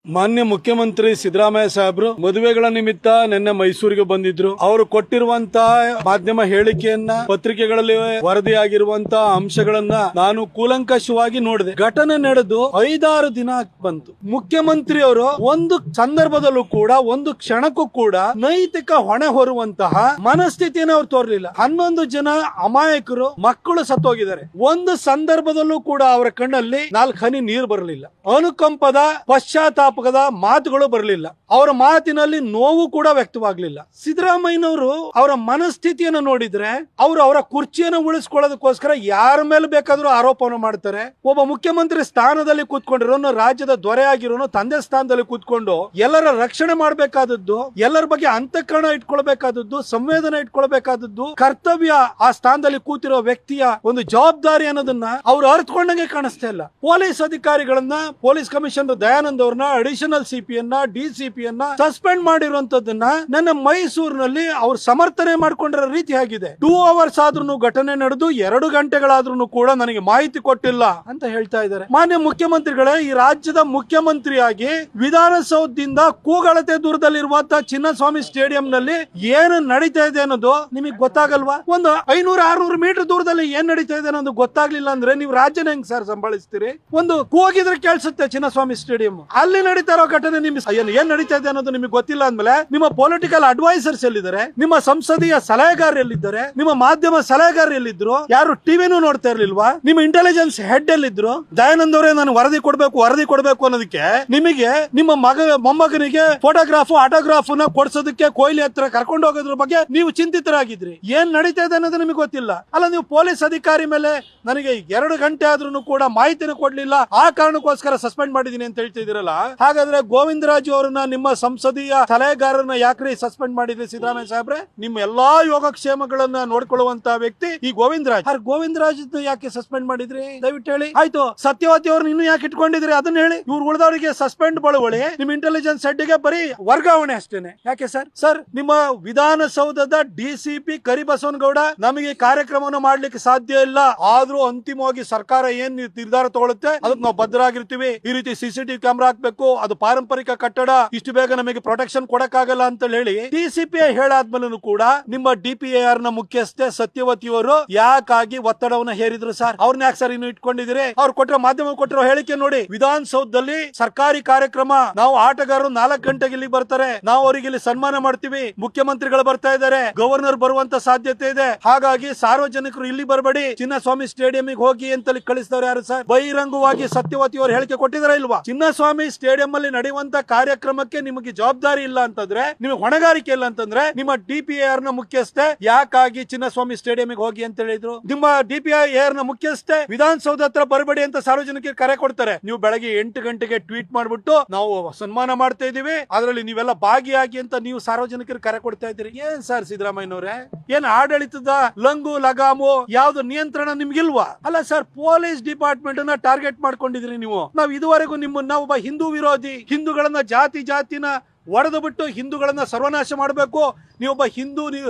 ಮಾನ್ಯ ಮುಖ್ಯಮಂತ್ರಿ ಸಿದ್ದರಾಮಯ್ಯ ಸಾಹೇಬ್ರು ಮದುವೆಗಳ ನಿಮಿತ್ತ ನಿನ್ನೆ ಮೈಸೂರಿಗೆ ಬಂದಿದ್ರು. ಅವರು ಕೊಟ್ಟಿರುವಂತಹ ಮಾಧ್ಯಮ ಹೇಳಿಕೆಯನ್ನ, ಪತ್ರಿಕೆಗಳಲ್ಲಿ ವರದಿಯಾಗಿರುವಂತಹ ಅಂಶಗಳನ್ನ ನಾನು ಕೂಲಂಕಷವಾಗಿ ನೋಡಿದೆ. ಘಟನೆ ನಡೆದು 5-6 ದಿನ ಬಂತು. ಮುಖ್ಯಮಂತ್ರಿ ಅವರು ಒಂದು ಸಂದರ್ಭದಲ್ಲೂ ಕೂಡ, ಒಂದು ಕ್ಷಣಕ್ಕೂ ಕೂಡ ನೈತಿಕ ಹೊಣೆ ಹೊರುವಂತಹ ಮನಸ್ಥಿತಿಯನ್ನು ಅವ್ರು ತೋರ್ಲಿಲ್ಲ. 11 ಜನ ಅಮಾಯಕರು ಮಕ್ಕಳು ಸತ್ತೋಗಿದ್ದಾರೆ. ಒಂದು ಸಂದರ್ಭದಲ್ಲೂ ಕೂಡ ಅವರ ಕಣ್ಣಲ್ಲಿ 4 ಹನಿ ನೀರು ಬರಲಿಲ್ಲ. ಅನುಕಂಪದ ಪಶ್ಚಾತ್ತಾಪದ ಮಾತುಗಳು ಬರಲಿಲ್ಲ. ಅವರ ಮಾತಿನಲ್ಲಿ ನೋವು ಕೂಡ ವ್ಯಕ್ತವಾಗಲಿಲ್ಲ. ಸಿದ್ದರಾಮಯ್ಯನವರು ಅವರ ಮನಸ್ಥಿತಿಯನ್ನು ನೋಡಿದ್ರೆ ಅವರು ಅವರ ಕುರ್ಚಿಯನ್ನು ಉಳಿಸ್ಕೊಳ್ಳೋದಕ್ಕೋಸ್ಕರ ಯಾರ ಮೇಲೆ ಬೇಕಾದ್ರೂ ಆರೋಪವನ್ನು ಮಾಡ್ತಾರೆ. ಒಬ್ಬ ಮುಖ್ಯಮಂತ್ರಿ ಸ್ಥಾನದಲ್ಲಿ ಕೂತ್ಕೊಂಡಿರೋನು, ರಾಜ್ಯದ ದೊರೆ ಆಗಿರೋನು, ತಂದೆ ಸ್ಥಾನದಲ್ಲಿ ಕೂತ್ಕೊಂಡು ಎಲ್ಲರ ರಕ್ಷಣೆ ಮಾಡಬೇಕಾದದ್ದು, ಎಲ್ಲರ ಬಗ್ಗೆ ಅಂತಃಕರಣ ಇಟ್ಕೊಳ್ಬೇಕಾದದ್ದು, ಸಂವೇದನೆ ಇಟ್ಕೊಳ್ಬೇಕಾದದ್ದು ಕರ್ತವ್ಯ. ಆ ಸ್ಥಾನದಲ್ಲಿ ಕೂತಿರೋ ವ್ಯಕ್ತಿಯ ಒಂದು ಜವಾಬ್ದಾರಿ ಅನ್ನೋದನ್ನ ಅವ್ರು ಅರ್ಥಕೊಂಡಂಗೆ ಕಾಣಿಸ್ತಾ ಇಲ್ಲ. ಪೊಲೀಸ್ ಅಧಿಕಾರಿಗಳನ್ನ, ಪೊಲೀಸ್ ಕಮಿಷನರ್ ದಯಾನಂದ್ ಅವ್ರನ್ನ, ಅಡಿಷನಲ್ ಸಿಪಿಯನ್ನ, ಡಿಸಿಪಿಯನ್ನ ಸಸ್ಪೆಂಡ್ ಮಾಡಿರುವಂತದ್ದನ್ನ ನನ್ನ ಮೈಸೂರಿನಲ್ಲಿ ಅವ್ರು ಸಮರ್ಥನೆ ಮಾಡ್ಕೊಂಡಿರೋ ರೀತಿ ಆಗಿದೆ. 2 hours ಆದ್ರೂ ಘಟನೆ ನಡೆದು 2 ಗಂಟೆಗಳಾದ್ರೂ ಕೂಡ ನನಗೆ ಮಾಹಿತಿ ಕೊಟ್ಟಿಲ್ಲ ಅಂತ ಹೇಳ್ತಾ ಇದ್ದಾರೆ. ಮಾನ್ಯ ಮುಖ್ಯಮಂತ್ರಿಗಳೇ, ಈ ರಾಜ್ಯದ ಮುಖ್ಯಮಂತ್ರಿಯಾಗಿ ವಿಧಾನಸೌಧದಿಂದ ಕೂಗಳತೆ ದೂರದಲ್ಲಿರುವಂತಹ ಚಿನ್ನಸ್ವಾಮಿ ಸ್ಟೇಡಿಯಂ ನಲ್ಲಿ ಏನು ನಡೀತಾ ಇದೆ ಅನ್ನೋದು ನಿಮಗೆ ಗೊತ್ತಾಗಲ್ವಾ? ಒಂದು 500-600 ಮೀಟರ್ ದೂರದಲ್ಲಿ ಏನ್ ನಡೀತಾ ಇದೆ ಅನ್ನೋದು ಗೊತ್ತಾಗ್ಲಿಲ್ಲ ಅಂದ್ರೆ ನೀವು ರಾಜ್ಯನ ಹೆಂಗ್ ಸರ್ ಸಂಭಾಳಿಸ್ತೀರಿ? ಒಂದು ಕೂಗಿದ್ರೆ ಕೇಳಿಸುತ್ತೆ ಚಿನ್ನಸ್ವಾಮಿ ಸ್ಟೇಡಿಯಂ, ಅಲ್ಲಿ ನಡೀತಾ ಇರೋ ಘಟನೆ ನಿಮ್ಗೆ ಏನ್ ನಡೀತಾ ಇದೆ ಅನ್ನೋದು ನಿಮಗೆ ಗೊತ್ತಿಲ್ಲ ಅಂದ್ಮೇಲೆ ನಿಮ್ಮ ಪೊಲಿಟಿಕಲ್ ಅಡ್ವೈಸರ್ಸ್ ಎಲ್ಲಿದ್ದಾರೆ? ನಿಮ್ಮ ಸಂಸದೀಯ ಸಲಹೆಗಾರ ಎಲ್ಲಿದ್ದಾರೆ? ನಿಮ್ಮ ಮಾಧ್ಯಮ ಸಲಹೆಗಾರ ಎಲ್ಲಿದ್ರು? ಯಾರು ಟಿವಿನೂ ನೋಡ್ತಾ ಇರ್ಲಿಲ್ವಾ? ನಿಮ್ಮ ಇಂಟೆಲಿಜೆನ್ಸ್ ಹೆಡ್ ಎಲ್ಲಿದ್ರು? ದಯಾನಂದ್ ಅವರೇ ನಾನು ವರದಿ ಕೊಡ್ಬೇಕು ಅನ್ನೋದಕ್ಕೆ ನಿಮಗೆ ನಿಮ್ಮ ಮೊಮ್ಮಗನಿಗೆ ಫೋಟೋಗ್ರಾಫ್ ಆಟೋಗ್ರಾಫ್ ಕೊಡ್ಸೋದಕ್ಕೆ ಕೊಹ್ಲಿ ಹತ್ರ ಕರ್ಕೊಂಡು ಹೋಗೋದ್ರ ಬಗ್ಗೆ ನೀವು ಚಿಂತಿತರಾಗಿದ್ರಿ. ಏನ್ ನಡೀತಾ ಇದೆ ಅನ್ನೋದು ನಿಮಗೆ ಗೊತ್ತಿಲ್ಲ. ಅಲ್ಲ, ನೀವು ಪೊಲೀಸ್ ಅಧಿಕಾರಿ ಮೇಲೆ ನನಗೆ 2 ಗಂಟೆ ಆದ್ರೂ ಕೂಡ ಮಾಹಿತಿನ ಕೊಡ್ಲಿಲ್ಲ, ಆ ಕಾರಣಕ್ಕೋಸ್ಕರ ಸಸ್ಪೆಂಡ್ ಮಾಡಿದೀನಿ ಅಂತ ಹೇಳ್ತಿದ್ದೀರಲ್ಲ. ಹಾಗಾದ್ರೆ ಗೋವಿಂದರಾಜು ಅವರನ್ನ, ನಿಮ್ಮ ಸಂಸದೀಯ ಸಲಹೆಗಾರನ ಯಾಕ್ರಿ ಸಸ್ಪೆಂಡ್ ಮಾಡಿದ್ರಿ ಸಿದ್ದರಾಮಯ್ಯ ಸಾಹೇಬ್ರೆ? ನಿಮ್ಮ ಎಲ್ಲಾ ಯೋಗಕ್ಷೇಮಗಳನ್ನ ನೋಡ್ಕೊಳ್ಳುವಂತ ವ್ಯಕ್ತಿ ಈ ಗೋವಿಂದರಾಜ್ ಯಾಕೆ ಸಸ್ಪೆಂಡ್ ಮಾಡಿದ್ರಿ? ದಯವಿಟ್ಟು ಹೇಳಿ. ಆಯ್ತು, ಸತ್ಯವತಿ ಅವ್ರನ್ನ ಇನ್ನು ಯಾಕೆ ಇಟ್ಕೊಂಡಿದ್ರಿ ಅದನ್ನ ಹೇಳಿ. ಇವ್ರು ಉಳಿದವರಿಗೆ ಸಸ್ಪೆಂಡ್ ಬಳುವಳಿ, ನಿಮ್ಮ ಇಂಟೆಲಿಜೆನ್ಸ್ ಹೆಡ್ಗೆ ಬರೀ ವರ್ಗಾವಣೆ ಅಷ್ಟೇನೆ. ಯಾಕೆ ಸರ್ ನಿಮ್ಮ ವಿಧಾನಸೌಧದ ಡಿಸಿಪಿ ಕರಿಬಸವನಗೌಡ ನಮಗೆ ಕಾರ್ಯಕ್ರಮವನ್ನು ಮಾಡ್ಲಿಕ್ಕೆ ಸಾಧ್ಯ ಇಲ್ಲ, ಆದ್ರೂ ಅಂತಿಮವಾಗಿ ಸರ್ಕಾರ ಏನ್ ನಿರ್ಧಾರ ತಗೊಳುತ್ತೆ ಅದಕ್ಕೆ ನಾವು ಬದ್ಧರಾಗಿರ್ತೀವಿ. ಈ ರೀತಿ ಸಿಸಿಟಿವಿ ಕ್ಯಾಮೆರಾ ಹಾಕ್ಬೇಕು, ಅದು ಪಾರಂಪರಿಕ ಕಟ್ಟಡ, ಇಷ್ಟು ಬೇಗ ನಮಗೆ ಪ್ರೊಟೆಕ್ಷನ್ ಕೊಡಕ್ಕಾಗಲ್ಲ ಅಂತ ಹೇಳಿ ಡಿಸಿಪಿ ಹೇಳಾದ್ಮೇಲೂ ಕೂಡ ನಿಮ್ಮ ಡಿಪಿಆರ್ ನ ಮುಖ್ಯಸ್ಥೆ ಸತ್ಯವತಿಯವರು ಯಾಕಾಗಿ ಒತ್ತಡವನ್ನು ಹೇರಿದ್ರು ಸರ್? ಅವ್ರನ್ನ ಯಾಕೆ ಸರ್ ಇನ್ನು ಇಟ್ಕೊಂಡಿದ್ದೀರಿ? ಅವ್ರು ಮಾಧ್ಯಮ ಕೊಟ್ಟಿರೋ ಹೇಳಿಕೆ ನೋಡಿ. ವಿಧಾನಸೌಧದಲ್ಲಿ ಸರ್ಕಾರಿ ಕಾರ್ಯಕ್ರಮ, ನಾವು ಆಟಗಾರರು 4 ಗಂಟೆಗೆ ಇಲ್ಲಿ ಬರ್ತಾರೆ, ನಾವು ಅವರಿಗೆ ಇಲ್ಲಿ ಸನ್ಮಾನ ಮಾಡ್ತೀವಿ, ಮುಖ್ಯಮಂತ್ರಿಗಳು ಬರ್ತಾ ಇದ್ದಾರೆ, ಗವರ್ನರ್ ಬರುವಂತ ಸಾಧ್ಯತೆ ಇದೆ, ಹಾಗಾಗಿ ಸಾರ್ವಜನಿಕರು ಇಲ್ಲಿ ಬರಬೇಡಿ, ಚಿನ್ನಸ್ವಾಮಿ ಸ್ಟೇಡಿಯಂ ಹೋಗಿ ಅಂತಲ್ಲಿ ಕಳಿಸಿದವರು ಯಾರು ಸರ್? ಬಹಿರಂಗವಾಗಿ ಸತ್ಯವತಿ ಅವರು ಹೇಳಿಕೆ ಕೊಟ್ಟಿದಾರ ಇಲ್ವಾ? ಚಿನ್ನಸ್ವಾಮಿ ಸ್ಟೇಡಿಯಂ ಅಲ್ಲಿ ನಡೆಯುವಂತ ಕಾರ್ಯಕ್ರಮಕ್ಕೆ ನಿಮಗೆ ಜವಾಬ್ದಾರಿ ಇಲ್ಲ ಅಂತಂದ್ರೆ, ನಿಮಗೆ ಹೊಣೆಗಾರಿಕೆ ಇಲ್ಲ ಅಂತಂದ್ರೆ, ನಿಮ್ಮ ಡಿಪಿಆರ್ ನ ಮುಖ್ಯಸ್ಥೆ ಯಾಕಾಗಿ ಚಿನ್ನಸ್ವಾಮಿ ಸ್ಟೇಡಿಯಂ ಹೋಗಿ ಅಂತ ಹೇಳಿದ್ರು? ನಿಮ್ಮ ಡಿಪಿಆರ್ ನ ಮುಖ್ಯಸ್ಥೆ ವಿಧಾನಸೌಧ ಹತ್ರ ಬರಬೇಡಿ ಅಂತ ಸಾರ್ವಜನಿಕರಿಗೆ ಕರೆ ಕೊಡ್ತಾರೆ. ನೀವು ಬೆಳಗ್ಗೆ 8 ಗಂಟೆಗೆ ಟ್ವೀಟ್ ಮಾಡ್ಬಿಟ್ಟು ನಾವು ಸನ್ಮಾನ ಮಾಡ್ತಾ ಇದೀವಿ, ಅದರಲ್ಲಿ ನೀವೆಲ್ಲ ಭಾಗಿಯಾಗಿ ಅಂತ ನೀವು ಸಾರ್ವಜನಿಕರಿಗೆ ಕರೆ ಕೊಡ್ತಾ ಇದ್ದೀರಿ. ಏನ್ ಸರ್ ಸಿದ್ದರಾಮಯ್ಯನವರೇ, ಏನ್ ಆಡಳಿತದ ಲಂಗು ಲಗಾಮು ಯಾವ್ದು ನಿಯಂತ್ರಣ ನಿಮ್ಗಿಲ್ವಾ? ಅಲ್ಲ ಸರ್, ಪೊಲೀಸ್ ಡಿಪಾರ್ಟ್ಮೆಂಟ್ ಅನ್ನ ಟಾರ್ಗೆಟ್ ಮಾಡ್ಕೊಂಡಿದ್ರಿ ನೀವು. ನಾವು ಇದುವರೆಗೂ ನಿಮ್ಮನ್ನ ಒಬ್ಬ ಹಿಂದೂ ವಿರೋಧಿ, ಹಿಂದೂಗಳನ್ನ ಜಾತಿನ ಒಡೆದು ಬಿಟ್ಟು ಹಿಂದೂಗಳನ್ನ ಸರ್ವನಾಶ ಮಾಡಬೇಕು, ನೀವೊಬ್ಬ ಹಿಂದೂ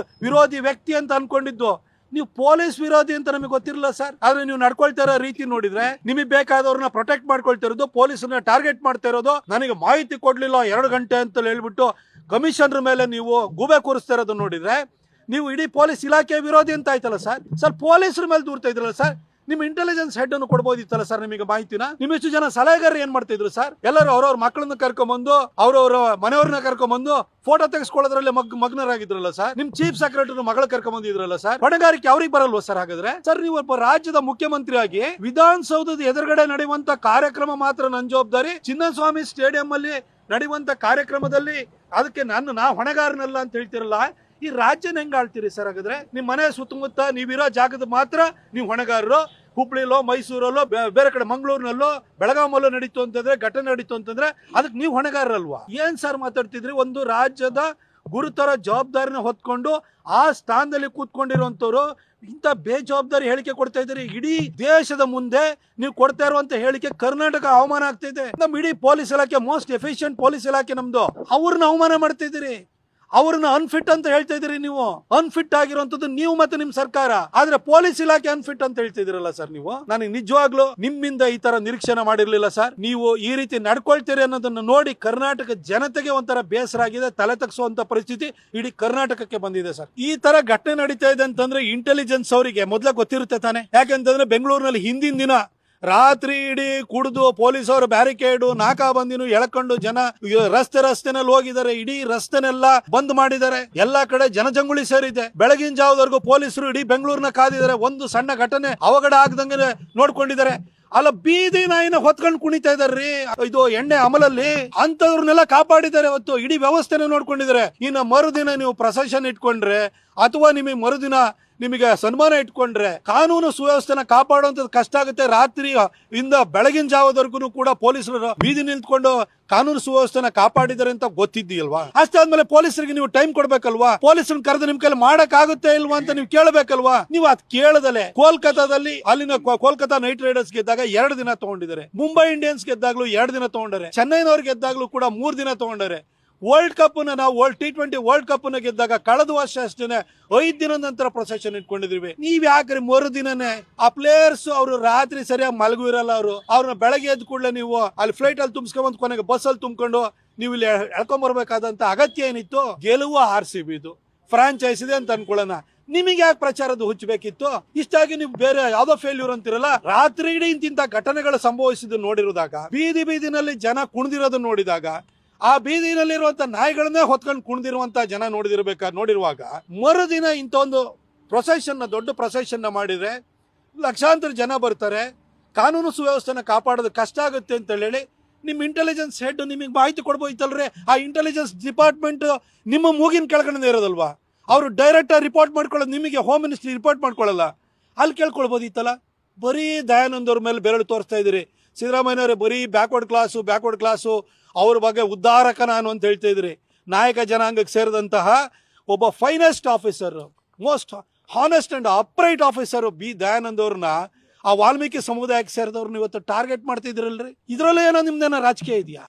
ವಿರೋಧಿ ವ್ಯಕ್ತಿ ಅಂತ ಅನ್ಕೊಂಡಿದ್ದು. ನೀವು ಪೊಲೀಸ್ ವಿರೋಧಿ ಅಂತ ನಮಗೆ ಗೊತ್ತಿರಲಿಲ್ಲ ಸರ್. ಆದ್ರೆ ನೀವು ನಡ್ಕೊಳ್ತಾ ಇರೋ ರೀತಿ ನೋಡಿದ್ರೆ, ನಿಮಗೆ ಬೇಕಾದವ್ರನ್ನ ಪ್ರೊಟೆಕ್ಟ್ ಮಾಡ್ಕೊಳ್ತಾ ಇರೋದು, ಪೊಲೀಸನ್ನ ಟಾರ್ಗೆಟ್ ಮಾಡ್ತಾ ಇರೋದು, ನನಗೆ ಮಾಹಿತಿ ಕೊಡ್ಲಿಲ್ಲ 2 ಗಂಟೆ ಅಂತ ಹೇಳ್ಬಿಟ್ಟು ಕಮಿಷನರ್ ಮೇಲೆ ನೀವು ಗೂಬೆ ಕೂರಿಸ್ತಾ ಇರೋದು ನೋಡಿದ್ರೆ, ನೀವು ಇಡೀ ಪೊಲೀಸ್ ಇಲಾಖೆ ವಿರೋಧಿ ಅಂತ ಆಯ್ತಲ್ಲ ಸರ್. ಪೊಲೀಸರ ಮೇಲೆ ದೂರ್ತಾ ಇದ್ರಲ್ಲ ಸರ್. ನಿಮ್ಮ ಇಂಟೆಲಿಜೆನ್ಸ್ ಹೆಡ್ ಅನ್ನು ಕೊಡ್ಬೋದಿತ್ತಲ್ಲ ಸರ್ ನಿಮಗೆ ಮಾಹಿತಿನ? ನಿಮ್ಮಿಷ್ಟು ಜನ ಸಲಹೆಗಾರರು ಏನ್ ಮಾಡ್ತಾ ಇದ್ರು ಸರ್? ಎಲ್ಲರೂ ಅವ್ರವ್ರ ಮಕ್ಕಳನ್ನ ಕರ್ಕೊಂಡ್ಬಂದು, ಅವ್ರವ್ರ ಮನೆಯವ್ರನ್ನ ಕರ್ಕೊಂಡ್ಬಂದು ಫೋಟೋ ತೆಗೆಸ್ಕೊಳ್ಳೋದ್ರಲ್ಲಿ ಮಗ್ನರಾಗಿದ್ರಲ್ಲ ಸರ್. ನಿಮ್ ಚೀಫ್ ಸೆಕ್ರೆಟರಿ ಮಗಳು ಕರ್ಕೊಂಡ್ಬಂದಿದ್ರಲ್ಲ ಸರ್. ಹೊಣೆಗಾರಿಕೆ ಅವ್ರಿಗೆ ಬರಲ್ವ ಸರ್? ಹಾಗಾದ್ರೆ ಸರ್, ನೀವು ಒಬ್ಬ ರಾಜ್ಯದ ಮುಖ್ಯಮಂತ್ರಿಯಾಗಿ ವಿಧಾನಸೌಧದ ಎದುರುಗಡೆ ನಡೆಯುವಂತ ಕಾರ್ಯಕ್ರಮ ಮಾತ್ರ ನನ್ನ ಜವಾಬ್ದಾರಿ, ಚಿನ್ನಸ್ವಾಮಿ ಸ್ಟೇಡಿಯಂ ಅಲ್ಲಿ ನಡೆಯುವಂತ ಕಾರ್ಯಕ್ರಮದಲ್ಲಿ ಅದಕ್ಕೆ ನಾ ಹೊಣೆಗಾರನಲ್ಲ ಅಂತ ಹೇಳ್ತಿರಲ್ಲ. ಈ ರಾಜ್ಯನ ಹೆಂಗ್ ಆಳ್ತೀರಿ ಸರ್? ಹಾಗಾದ್ರೆ ನಿಮ್ ಮನೆ ಸುತ್ತಮುತ್ತ ನೀವಿರೋ ಜಾಗದ ಮಾತ್ರ ನೀವು ಹೊಣೆಗಾರರು. ಹುಬ್ಳಿಲೋ, ಮೈಸೂರಲ್ಲೋ, ಬೇರೆ ಕಡೆ ಮಂಗಳೂರಿನಲ್ಲೋ, ಬೆಳಗಾವಲ್ಲೋ ನಡೀತು ಅಂತಂದ್ರೆ, ಘಟನೆ ನಡೀತು ಅಂತಂದ್ರೆ ಅದಕ್ಕೆ ನೀವು ಹೊಣೆಗಾರರಲ್ವಾ? ಏನ್ ಸರ್ ಮಾತಾಡ್ತಿದ್ರಿ? ಒಂದು ರಾಜ್ಯದ ಗುರುತರ ಜವಾಬ್ದಾರಿನ ಹೊತ್ಕೊಂಡು ಆ ಸ್ಥಾನದಲ್ಲಿ ಕೂತ್ಕೊಂಡಿರುವಂತವ್ರು ಇಂತ ಬೇಜವಾಬ್ದಾರಿ ಹೇಳಿಕೆ ಕೊಡ್ತಾ ಇದ್ದೀರಿ. ಇಡೀ ದೇಶದ ಮುಂದೆ ನೀವು ಕೊಡ್ತಾ ಇರುವಂತ ಹೇಳಿಕೆ ಕರ್ನಾಟಕ ಅವಮಾನ ಆಗ್ತಾ ಇದೆ. ನಮ್ ಇಡೀ ಪೊಲೀಸ್ ಇಲಾಖೆ, ಮೋಸ್ಟ್ ಎಫಿಷಿಯಂಟ್ ಪೊಲೀಸ್ ಇಲಾಖೆ ನಮ್ದು, ಅವ್ರನ್ನ ಅವಮಾನ ಮಾಡ್ತಾ ಇದ್ದೀರಿ. ಅವ್ರನ್ನ ಅನ್ಫಿಟ್ ಅಂತ ಹೇಳ್ತಾ ಇದೀರಿ ನೀವು. ಅನ್ಫಿಟ್ ಆಗಿರುವಂತದ್ದು ನೀವು ಮತ್ತೆ ನಿಮ್ ಸರ್ಕಾರ, ಆದ್ರೆ ಪೊಲೀಸ್ ಇಲಾಖೆ ಅನ್ಫಿಟ್ ಅಂತ ಹೇಳ್ತಿದಿರಲ್ಲ ಸರ್ ನೀವು. ನನಗೆ ನಿಜವಾಗ್ಲೂ ನಿಮ್ಮಿಂದ ಈ ತರ ನಿರೀಕ್ಷಣೆ ಮಾಡಿರ್ಲಿಲ್ಲ ಸರ್. ನೀವು ಈ ರೀತಿ ನಡ್ಕೊಳ್ತೀರಿ ಅನ್ನೋದನ್ನ ನೋಡಿ ಕರ್ನಾಟಕ ಜನತೆಗೆ ಒಂಥರ ಬೇಸರ ಆಗಿದೆ, ತಲೆ ತಗ್ಸುವಂತ ಪರಿಸ್ಥಿತಿ ಇಡೀ ಕರ್ನಾಟಕಕ್ಕೆ ಬಂದಿದೆ ಸರ್. ಈ ತರ ಘಟನೆ ನಡೀತಾ ಇದೆ ಅಂತಂದ್ರೆ ಇಂಟೆಲಿಜೆನ್ಸ್ ಅವರಿಗೆ ಮೊದಲೇ ಗೊತ್ತಿರುತ್ತೆ ತಾನೆ. ಯಾಕೆಂತಂದ್ರೆ ಬೆಂಗಳೂರಿನಲ್ಲಿ ಹಿಂದಿನ ದಿನ ರಾತ್ರಿ ಇಡೀ ಕುಡಿದು ಪೊಲೀಸರು ಬ್ಯಾರಿಕೇಡು ನಾಕಾಬಂದಿನು ಎಳ್ಕೊಂಡು ಜನ ರಸ್ತೆನಲ್ಲಿ ಹೋಗಿದ್ದಾರೆ. ಇಡೀ ರಸ್ತೆನೆಲ್ಲ ಬಂದ್ ಮಾಡಿದ್ದಾರೆ. ಎಲ್ಲಾ ಕಡೆ ಜನಜಂಗುಳಿ ಸೇರಿದೆ. ಬೆಳಗಿನ ಜಾವದವರೆಗೂ ಪೊಲೀಸರು ಇಡೀ ಬೆಂಗಳೂರಿನ ಕಾದಿದ್ದಾರೆ. ಒಂದು ಸಣ್ಣ ಘಟನೆ ಅವಘಡ ಆಗದಂಗೆ ನೋಡ್ಕೊಂಡಿದ್ದಾರೆ. ಅಲ್ಲ, ಬೀದಿ ನಾಯಿನ ಹೊತ್ಕೊಂಡು ಕುಣಿತಾ ಇದಾರ್ರಿ ಇದು ಎಣ್ಣೆ ಅಮಲಲ್ಲಿ. ಅಂತವ್ರನ್ನೆಲ್ಲ ಕಾಪಾಡಿದ್ದಾರೆ. ಇವತ್ತು ಇಡೀ ವ್ಯವಸ್ಥೆನ ನೋಡ್ಕೊಂಡಿದ್ದಾರೆ. ಇನ್ನು ಮರುದಿನ ನೀವು ಪ್ರೊಸೆಷನ್ ಇಟ್ಕೊಂಡ್ರೆ ಅಥವಾ ನಿಮಗೆ ಮರುದಿನ ನಿಮಗೆ ಸನ್ಮಾನ ಇಟ್ಕೊಂಡ್ರೆ ಕಾನೂನು ಸುವ್ಯವಸ್ಥೆನ ಕಾಪಾಡುವಂತದ್ದು ಕಷ್ಟ ಆಗುತ್ತೆ. ರಾತ್ರಿ ಇಂದ ಬೆಳಗಿನ ಜಾವದವರೆಗೂ ಕೂಡ ಪೊಲೀಸರು ಬೀದಿ ನಿಂತ್ಕೊಂಡು ಕಾನೂನು ಸುವ್ಯವಸ್ಥೆನ ಕಾಪಾಡಿದ್ದಾರೆ ಅಂತ ಗೊತ್ತಿದ್ದೀಯಲ್ವಾ. ಅಷ್ಟಾದ್ಮೇಲೆ ಪೊಲೀಸರಿಗೆ ನೀವು ಟೈಮ್ ಕೊಡ್ಬೇಕಲ್ವಾ. ಪೊಲೀಸರನ್ನ ಕರೆದು ನಿಮ್ ಕೈಲಿ ಮಾಡಕ್ ಆಗುತ್ತೆ ಇಲ್ವಾ ಅಂತ ನೀವು ಕೇಳಬೇಕಲ್ವಾ. ನೀವು ಅದ್ ಕೇಳದಲೆ ಕೋಲ್ಕತ್ತಾದಲ್ಲಿ ಅಲ್ಲಿನ ಕೋಲ್ಕತ್ತಾ ನೈಟ್ ರೈಡರ್ಸ್ ಗೆದ್ದಾಗ 2 ದಿನ ತಗೊಂಡಿದ್ದಾರೆ. ಮುಂಬೈ ಇಂಡಿಯನ್ಸ್ ಗೆದ್ದಾಗ್ಲೂ 2 ದಿನ ತಗೊಂಡಾರೆ. ಚೆನ್ನೈನವ್ರು ಗೆದ್ದಾಗ್ಲೂ ಕೂಡ 3 ದಿನ ತಗೊಂಡಾರೆ. ವರ್ಲ್ಡ್ ಕಪ್ ನಾವು T20 ವರ್ಲ್ಡ್ ಕಪ್ ಗೆದ್ದಾಗ ಕಳೆದ ವರ್ಷ ಅಷ್ಟೇ 5 ದಿನದ ನಂತರ ಪ್ರೊಸೆಷನ್ ಇಟ್ಕೊಂಡಿದ್ವಿ. ನೀವ್ ಯಾಕ್ರಿ ಮರುದಿನನೇ ಆ ಪ್ಲೇಯರ್ಸ್ ಅವರು ರಾತ್ರಿ ಸರಿಯಾಗಿ ಮಲಗು ಇರಲ್ಲ. ಅವ್ರನ್ನ ಬೆಳಗ್ಗೆ ಎದ್ದ ಕೂಡಲೇ ನೀವು ಅಲ್ಲಿ ಫ್ಲೈಟ್ ಅಲ್ಲಿ ತುಂಬಿಸ್ಕೊಂಡ್ ಕೊನೆಗೆ ಬಸ್ ಅಲ್ಲಿ ತುಂಬಿಕೊಂಡು ನೀವು ಇಲ್ಲಿ ಎಳ್ಕೊಂಡ್ ಬರ್ಬೇಕಾದಂತ ಅಗತ್ಯ ಏನಿತ್ತು. ಗೆಲುವು RCB ಇದು ಫ್ರಾಂಚೈಸ್ ಇದೆ ಅಂತ ಅನ್ಕೊಳ್ಳೋಣ. ನಿಮಗೆ ಯಾಕೆ ಪ್ರಚಾರದ ಹುಚ್ಚಬೇಕಿತ್ತು? ಇಷ್ಟಾಗಿ ನೀವು ಬೇರೆ ಯಾವ್ದೋ ಫೇಲ್ಯೂರ್ ಅಂತಿರಲ್ಲ. ರಾತ್ರಿ ಇಡೀ ಇಂತಿಂತ ಘಟನೆಗಳು ಸಂಭವಿಸಿದ್ದು ನೋಡಿರುವಾಗ, ಬೀದಿನಲ್ಲಿ ಜನ ಕುಣಿದಿರೋದನ್ನ ನೋಡಿದಾಗ, ಆ ಬೀದಿನಲ್ಲಿರುವಂತ ನಾಯಿಗಳನ್ನೇ ಹೊತ್ಕೊಂಡು ಕುಣಿದಿರುವಂತ ಜನ ನೋಡಿರುವಾಗ ಮರುದಿನ ಇಂಥ ಒಂದು ದೊಡ್ಡ ಪ್ರೊಸೆಷನ್ ಮಾಡಿದ್ರೆ ಲಕ್ಷಾಂತರ ಜನ ಬರ್ತಾರೆ. ಕಾನೂನು ಸುವ್ಯವಸ್ಥೆನ ಕಾಪಾಡೋದು ಕಷ್ಟ ಆಗುತ್ತೆ ಅಂತ ಹೇಳಿ ನಿಮ್ ಇಂಟೆಲಿಜೆನ್ಸ್ ಹೆಡ್ ನಿಮಗೆ ಮಾಹಿತಿ ಕೊಡ್ಬೋದಿತ್ತಲ್ರಿ. ಆ ಇಂಟೆಲಿಜೆನ್ಸ್ ಡಿಪಾರ್ಟ್ಮೆಂಟ್ ನಿಮ್ಮ ಮೂಗಿನ ಕೆಳಗಡೆ ಇರೋದಲ್ವಾ. ಅವರು ಡೈರೆಕ್ಟ್ ರಿಪೋರ್ಟ್ ಮಾಡ್ಕೊಳ್ಳೋದು ನಿಮಗೆ ಹೋಮ್ ಮಿನಿಸ್ಟ್ರಿ ರಿಪೋರ್ಟ್ ಮಾಡ್ಕೊಳ್ಳಲ್ಲ. ಅಲ್ಲಿ ಕೇಳ್ಕೊಳ್ಬೋದಿತ್ತಲ್ಲ. ಬರೀ ದಯಾನಂದ್ ಅವ್ರ ಮೇಲೆ ಬೆರಳು ತೋರಿಸ್ತಾ ಇದ್ದೀರಿ. ಸಿದ್ದರಾಮಯ್ಯನವರೇ ಬರೀ ಬ್ಯಾಕ್ವರ್ಡ್ ಕ್ಲಾಸು ಅವ್ರ ಬಗ್ಗೆ ಉದ್ಧಾರಕ ನಾನು ಅಂತ ಹೇಳ್ತಾ ಇದ್ರಿ. ನಾಯಕ ಜನಾಂಗಕ್ಕೆ ಸೇರಿದಂತಹ ಒಬ್ಬ finest officer, most honest and upright officer Dayanand ಅವ್ರನ್ನ ಆ ವಾಲ್ಮೀಕಿ ಸಮುದಾಯಕ್ಕೆ ಸೇರಿದವ್ರನ್ನ ಇವತ್ತು ಟಾರ್ಗೆಟ್ ಮಾಡ್ತಿದ್ರಲ್ರಿ. ಇದ್ರಲ್ಲೂ ಏನೋ ನಿಮ್ದೇನೋ ರಾಜಕೀಯ ಇದೆಯಾ?